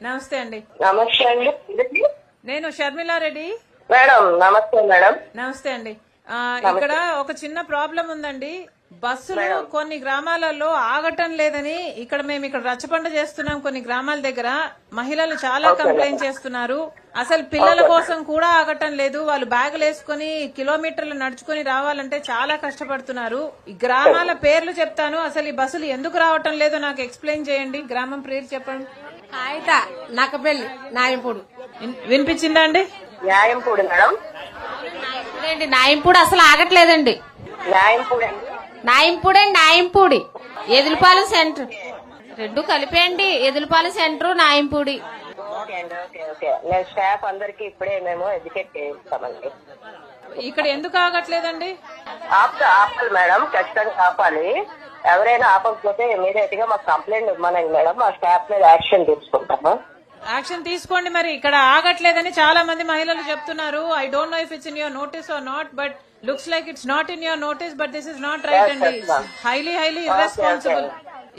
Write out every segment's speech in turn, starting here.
నమస్తే అండి. నమస్తే అండి. నేను షర్మిలారెడ్డి. మేడం నమస్తే మేడం. నమస్తే అండి. ఇక్కడ ఒక చిన్న ప్రాబ్లం ఉందండి. బస్సులు కొన్ని గ్రామాలలో ఆగటం లేదని మేము ఇక్కడ రచ్చబండ చేస్తున్నాం. కొన్ని గ్రామాల దగ్గర మహిళలు చాలా కంప్లైంట్ చేస్తున్నారు. అసలు పిల్లల కోసం కూడా ఆగటం లేదు. వాళ్ళు బ్యాగులు వేసుకుని కిలోమీటర్లు నడుచుకుని రావాలంటే చాలా కష్టపడుతున్నారు. ఈ గ్రామాల పేర్లు చెప్తాను. అసలు ఈ బస్సులు ఎందుకు రావటం లేదో నాకు ఎక్స్ప్లెయిన్ చేయండి. గ్రామం పేరు చెప్పండి. నక్కపల్లి, నాయంపూడి. వినిపించిందా అండి? న్యాయంపూడి మేడం. నాయంపూడి అసలు ఆగట్లేదండి. న్యాయంపూడి నాయంపూడి ఎదులుపాలెం సెంటర్ రెండు కలిపేయండి. ఎదులుపాలెం సెంటర్, నాయంపూడి. ఓకే అండి. Okay okay. నేను స్టాఫ్ అందరికి ఇప్పుడే మేము ఎడ్యుకేట్ చేయిస్తామండి. ఇక్కడ ఎందుకు ఆగట్లేదండి? ఆపాలి మేడం, ఖచ్చితంగా ఆపాలి. ఎవరైనా ఆపకపోతే ఇమీడియట్ గా మాకు కంప్లైంట్ ఇవ్వమనండి మేడం. మా స్టాఫ్ మీద యాక్షన్ తీసుకుంటాము. యాక్షన్ తీసుకోండి. మరి ఇక్కడ ఆగట్లేదని చాలా మంది మహిళలు చెప్తున్నారు. I don't know if it's in your notice or not, but looks like it's not in your notice, but this is not right అండి. Highly irresponsible.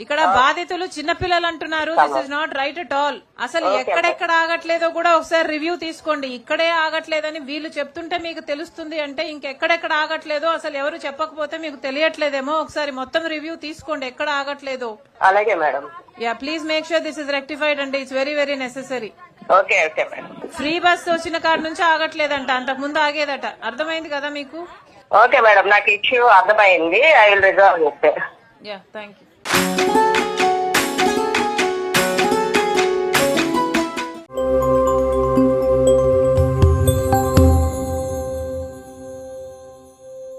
ఇక్కడ బాధితులు చిన్నపిల్లలు అంటున్నారు. This is not right at all. అసలు ఎక్కడెక్కడ ఆగట్లేదో కూడా ఒకసారి review తీసుకోండి. ఇక్కడే ఆగట్లేదని వీళ్ళు చెప్తుంటే మీకు తెలుస్తుంది అంటే ఇంకెక్కడెక్కడ ఆగట్లేదో అసలు ఎవరు చెప్పకపోతే మీకు తెలియట్లేదేమో. ఒకసారి మొత్తం రివ్యూ తీసుకోండి ఎక్కడ ఆగట్లేదో. అలాగే madam. Yeah, please make sure this is rectified అండి. It's very very necessary. Okay okay madam. Free bus వచ్చిన కాడ నుంచి ఆగట్లేదంట, అంతకు ముందు ఆగేదట. అర్థమైంది కదా మీకు? ఓకే మేడం, నాకు ఇష్యూ అర్థమైంది. I will resolve. Yeah, thank you.